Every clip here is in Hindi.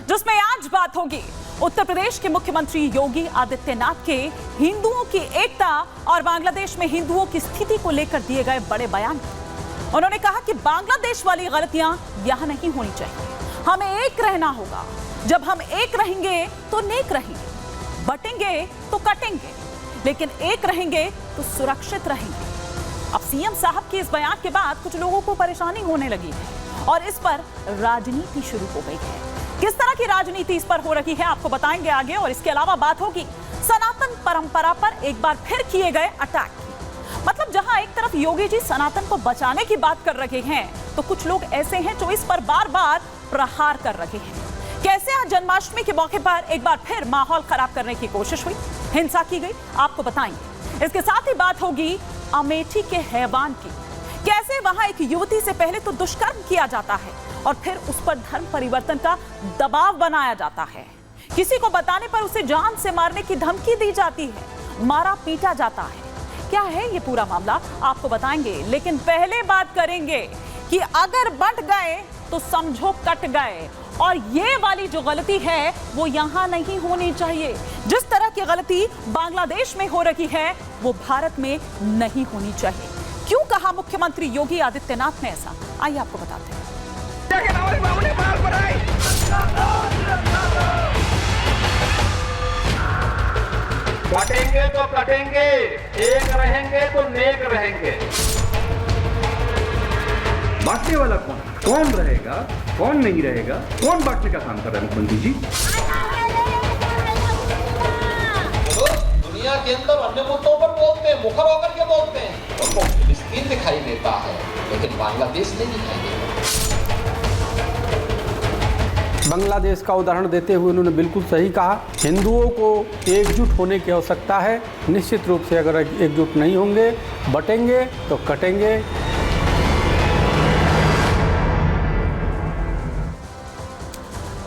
जिसमें आज बात होगी उत्तर प्रदेश के मुख्यमंत्री योगी आदित्यनाथ के हिंदुओं की एकता और बांग्लादेश में हिंदुओं की स्थिति को लेकर दिए गए बड़े बयान। उन्होंने कहा कि बांग्लादेश वाली गलतियां यहां नहीं होनी चाहिए, हमें एक रहना होगा। जब हम एक रहेंगे तो नेक रहेंगे, बटेंगे तो कटेंगे, लेकिन एक रहेंगे तो सुरक्षित रहेंगे। अब सीएम साहब के इस बयान के बाद कुछ लोगों को परेशानी होने लगी है और इस पर राजनीति शुरू हो गई है। किस तरह की राजनीति इस पर हो रही है आपको बताएंगे आगे। और इसके अलावा बात होगी सनातन परंपरा पर एक बार फिर किए गए अटैक की। मतलब जहां एक तरफ योगी जी सनातन को बचाने की बात कर रहे हैं तो कुछ लोग ऐसे हैं जो इस पर बार बार प्रहार कर रहे हैं। कैसे आज जन्माष्टमी के मौके पर एक बार फिर माहौल खराब करने की कोशिश हुई, हिंसा की गई, आपको बताएंगे। इसके साथ ही बात होगी अमेठी के हैवान की। कैसे वहां एक युवती से पहले तो दुष्कर्म किया जाता है और फिर उस पर धर्म परिवर्तन का दबाव बनाया जाता है। किसी को बताने पर उसे जान से मारने की धमकी दी जाती है, मारा पीटा जाता है। क्या है ये पूरा मामला आपको बताएंगे, लेकिन पहले बात करेंगे कि अगर बंट गए तो समझो कट गए। और ये वाली जो गलती है वो यहां नहीं होनी चाहिए। जिस तरह की गलती बांग्लादेश में हो रही है वो भारत में नहीं होनी चाहिए। क्यों कहा मुख्यमंत्री योगी आदित्यनाथ ने ऐसा, आइए आपको बताते हैं। बटेंगे तो कटेंगे, एक रहेंगे तो नेक रहेंगे। बांटने वाला कौन रहेगा, कौन नहीं रहेगा, कौन बांटने का काम कर रहा है मुख्यमंत्री जी? तो दुनिया के अंदर अन्य मुद्दों पर बोलते हैं, मुखर होकर के बोलते हैं, उनको फिलिस्तीन दिखाई देता है लेकिन बांग्लादेश नहीं दिखाई देता। बांग्लादेश का उदाहरण देते हुए उन्होंने बिल्कुल सही कहा, हिंदुओं को एकजुट होने की आवश्यकता है। निश्चित रूप से अगर एकजुट नहीं होंगे, बटेंगे तो कटेंगे।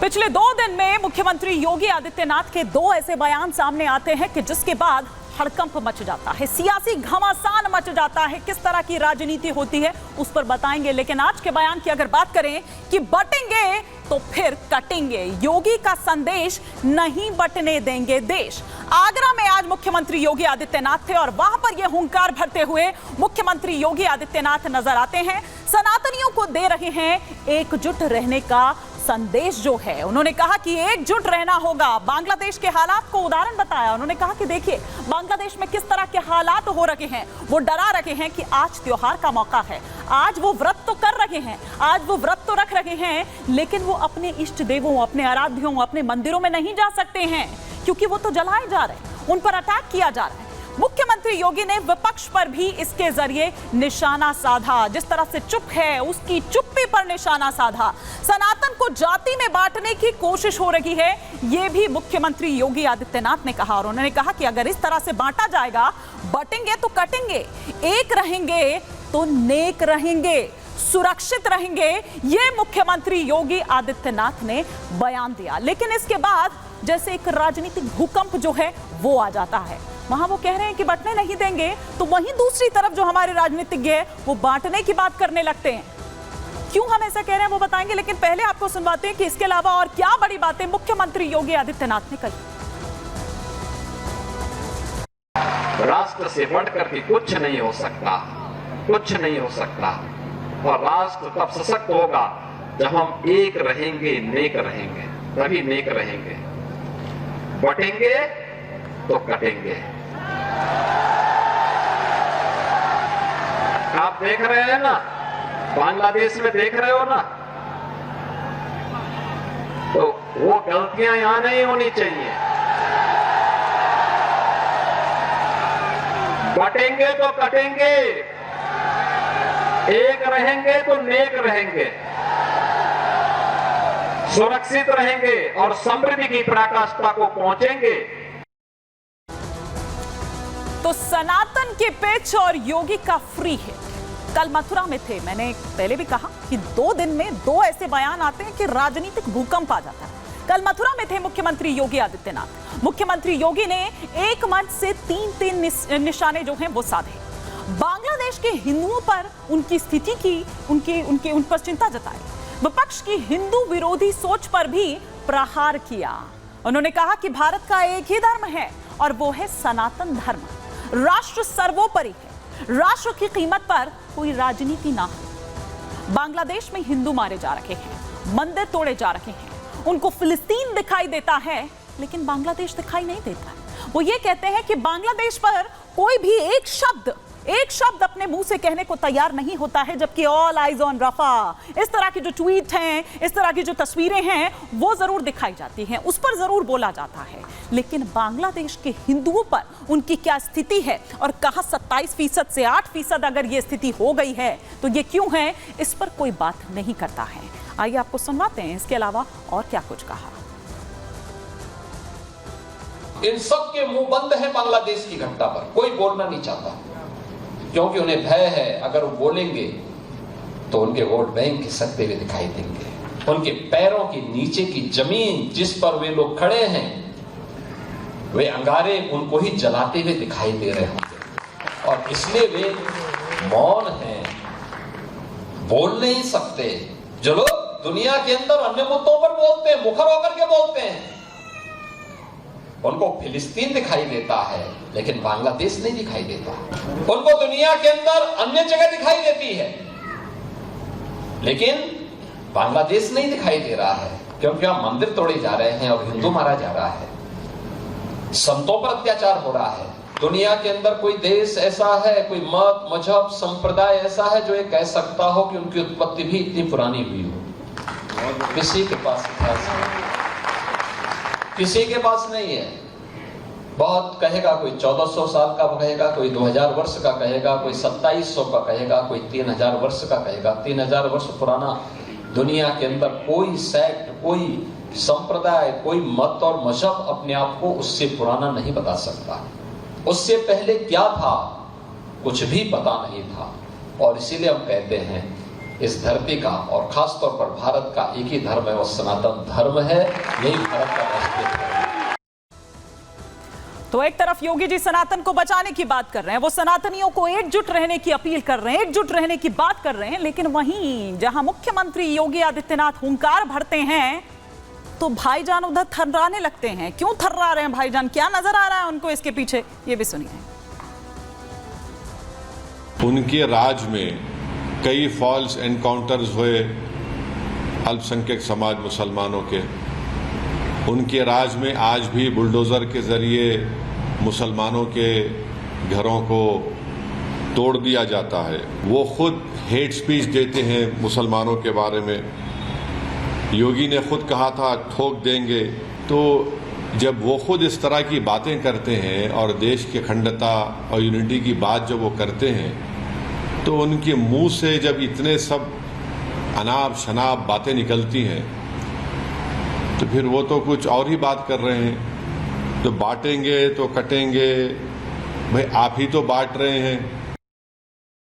पिछले 2 दिन में मुख्यमंत्री योगी आदित्यनाथ के 2 ऐसे बयान सामने आते हैं कि जिसके बाद हड़कंप मच जाता है, सियासी घमासान मच जाता है। किस तरह की राजनीति होती है उस पर बताएंगे, लेकिन आज के बयान की अगर बात करें कि बटेंगे तो फिर कटेंगे, योगी का संदेश नहीं बटने देंगे देश। आगरा में आज मुख्यमंत्री योगी आदित्यनाथ थे और वहां पर यह हुंकार भरते हुए मुख्यमंत्री योगी आदित्यनाथ नजर आते हैं। सनातनियों को दे रहे हैं एकजुट रहने का संदेश जो है। उन्होंने कहा कि एकजुट रहना होगा। बांग्लादेश के हालात को उदाहरण बताया। उन्होंने कहा कि देखिए बांग्लादेश में किस तरह के हालात हो रहे हैं। वो डरा रहे हैं कि आज त्योहार का मौका है, आज वो व्रत तो कर रहे हैं, आज वो व्रत तो रख रहे हैं, लेकिन वो अपने इष्ट देवों, अपने आराध्यों, अपने मंदिरों में नहीं जा सकते हैं क्योंकि वो तो जलाए जा रहे हैं, उन पर अटैक किया जा रहा है। मुख्यमंत्री योगी ने विपक्ष पर भी इसके जरिए निशाना साधा। जिस तरह से चुप है उसकी चुप्पी पर निशाना साधा। सनातन को जाति में बांटने की कोशिश हो रही है, यह भी मुख्यमंत्री योगी आदित्यनाथ ने कहा। और उन्होंने कहा कि अगर इस तरह से बांटा जाएगा, बटेंगे तो कटेंगे, एक रहेंगे तो नेक रहेंगे, सुरक्षित रहेंगे। ये मुख्यमंत्री योगी आदित्यनाथ ने बयान दिया। लेकिन इसके बाद जैसे एक राजनीतिक भूकंप जो है वो आ जाता है। वहां वो कह रहे हैं कि बंटने नहीं देंगे, तो वहीं दूसरी तरफ जो हमारे राजनीतिज्ञ है वो बांटने की बात करने लगते हैं। क्यों हम ऐसा कह रहे हैं वो बताएंगे, लेकिन पहले आपको सुनवाते हैं कि इसके अलावा और क्या बड़ी बातें मुख्यमंत्री योगी आदित्यनाथ ने कही। राष्ट्र से बढ़कर के कुछ नहीं हो सकता, कुछ नहीं हो सकता। और राष्ट्र तब सशक्त होगा जब हम एक रहेंगे, नेक रहेंगे, तभी नेक रहेंगे। बटेंगे तो कटेंगे। आप देख रहे हैं ना, बांग्लादेश में देख रहे हो ना, तो वो गलतियां यहां नहीं होनी चाहिए। बटेंगे तो कटेंगे, एक रहेंगे तो नेक रहेंगे, सुरक्षित रहेंगे और समृद्धि की पराकाष्ठा को पहुंचेंगे। तो सनातन के पिच और योगी का फ्री हिट। कल मथुरा में थे, मैंने पहले भी कहा कि 2 दिन में 2 ऐसे बयान आते हैं कि राजनीतिक भूकंप आ जाता है। कल मथुरा में थे मुख्यमंत्री योगी आदित्यनाथ। मुख्यमंत्री योगी ने एक मंच से 3 निशाने जो हैं वो साधे। बांग्लादेश के हिंदुओं पर उनकी स्थिति की उन पर चिंता जताई। विपक्ष की हिंदू विरोधी सोच पर भी प्रहार किया। उन्होंने कहा कि भारत का एक ही धर्म है और वो है सनातन धर्म। राष्ट्र सर्वोपरि है, राष्ट्र की कीमत पर कोई राजनीति ना हो। बांग्लादेश में हिंदू मारे जा रहे हैं, मंदिर तोड़े जा रहे हैं, उनको फिलिस्तीन दिखाई देता है लेकिन बांग्लादेश दिखाई नहीं देता। वो ये कहते हैं कि बांग्लादेश पर कोई भी एक शब्द अपने मुंह से कहने को तैयार नहीं होता है, जबकि ऑल आइज ऑन रफा, इस तरह की जो ट्वीट हैं, इस तरह की जो तस्वीरें हैं, वो जरूर दिखाई जाती हैं, उस पर जरूर बोला जाता है। लेकिन बांग्लादेश के हिंदुओं पर उनकी क्या स्थिति है और कहां 27% से 8% अगर ये स्थिति हो गई है तो ये क्यों है, इस पर कोई बात नहीं करता है। आइए आपको सुनवाते हैं इसके अलावा और क्या कुछ कहा। इन सब के मुंह बंद है बांग्लादेश की घटना पर, कोई बोलना नहीं चाहता, क्योंकि उन्हें भय है अगर वो बोलेंगे तो उनके वोट बैंक खिसकते हुए दिखाई देंगे। उनके पैरों के नीचे की जमीन जिस पर वे लोग खड़े हैं, वे अंगारे उनको ही जलाते हुए दिखाई दे रहे होंगे और इसलिए वे मौन हैं, बोल नहीं सकते। जो लोग दुनिया के अंदर अन्य मुद्दों पर बोलते हैं, मुखर होकर के बोलते हैं, उनको फिलिस्तीन दिखाई देता है लेकिन बांग्लादेश नहीं दिखाई देता। उनको दुनिया के अंदर अन्य जगह दिखाई देती है लेकिन बांग्लादेश नहीं दिखाई दे रहा है, क्योंकि वहां मंदिर तोड़े जा रहे हैं और हिंदू मारा जा रहा है, संतों पर अत्याचार हो रहा है। दुनिया के अंदर कोई देश ऐसा है, कोई मत, मजहब, संप्रदाय ऐसा है जो ये कह सकता हो कि उनकी उत्पत्ति भी इतनी पुरानी हुई हो? किसी के पास इतिहास नहीं, किसी के पास नहीं है। बहुत कहेगा, कोई 1400 साल का कहेगा, कोई 2000 वर्ष का कहेगा, कोई 2700 का कहेगा, कोई 3000 वर्ष का कहेगा। 3000 वर्ष पुराना दुनिया के अंदर कोई सेक्ट, कोई संप्रदाय, कोई मत और मजहब अपने आप को उससे पुराना नहीं बता सकता। उससे पहले क्या था कुछ भी पता नहीं था, और इसीलिए हम कहते हैं इस धरती का और खास तौर पर भारत का एक ही धर्म है, वो सनातन धर्म है। यही भारत का राष्ट्रीय धर्म है। तो एक तरफ योगी जी सनातन को बचाने की बात कर रहे हैं, वो सनातनियों को एकजुट रहने की अपील कर रहे हैं, एकजुट रहने की बात कर रहे हैं, लेकिन वहीं जहां मुख्यमंत्री योगी आदित्यनाथ हुंकार भरते हैं तो भाईजान उधर थर्राने लगते हैं। क्यों थर्रा रहे हैं भाईजान, क्या नजर आ रहा है उनको इसके पीछे, ये भी सुनिए। उनके राज में कई फॉल्स एनकाउंटर्स हुए अल्पसंख्यक समाज मुसलमानों के। उनके राज में आज भी बुलडोजर के जरिए मुसलमानों के घरों को तोड़ दिया जाता है। वो खुद हेट स्पीच देते हैं मुसलमानों के बारे में। योगी ने खुद कहा था ठोक देंगे। तो जब वो खुद इस तरह की बातें करते हैं और देश की अखंडता और यूनिटी की बात जब वो करते हैं, तो उनके मुंह से जब इतने सब अनाप शनाप बातें निकलती हैं तो फिर वो तो कुछ और ही बात कर रहे हैं। तो बांटेंगे तो कटेंगे, भाई आप ही तो बांट रहे हैं।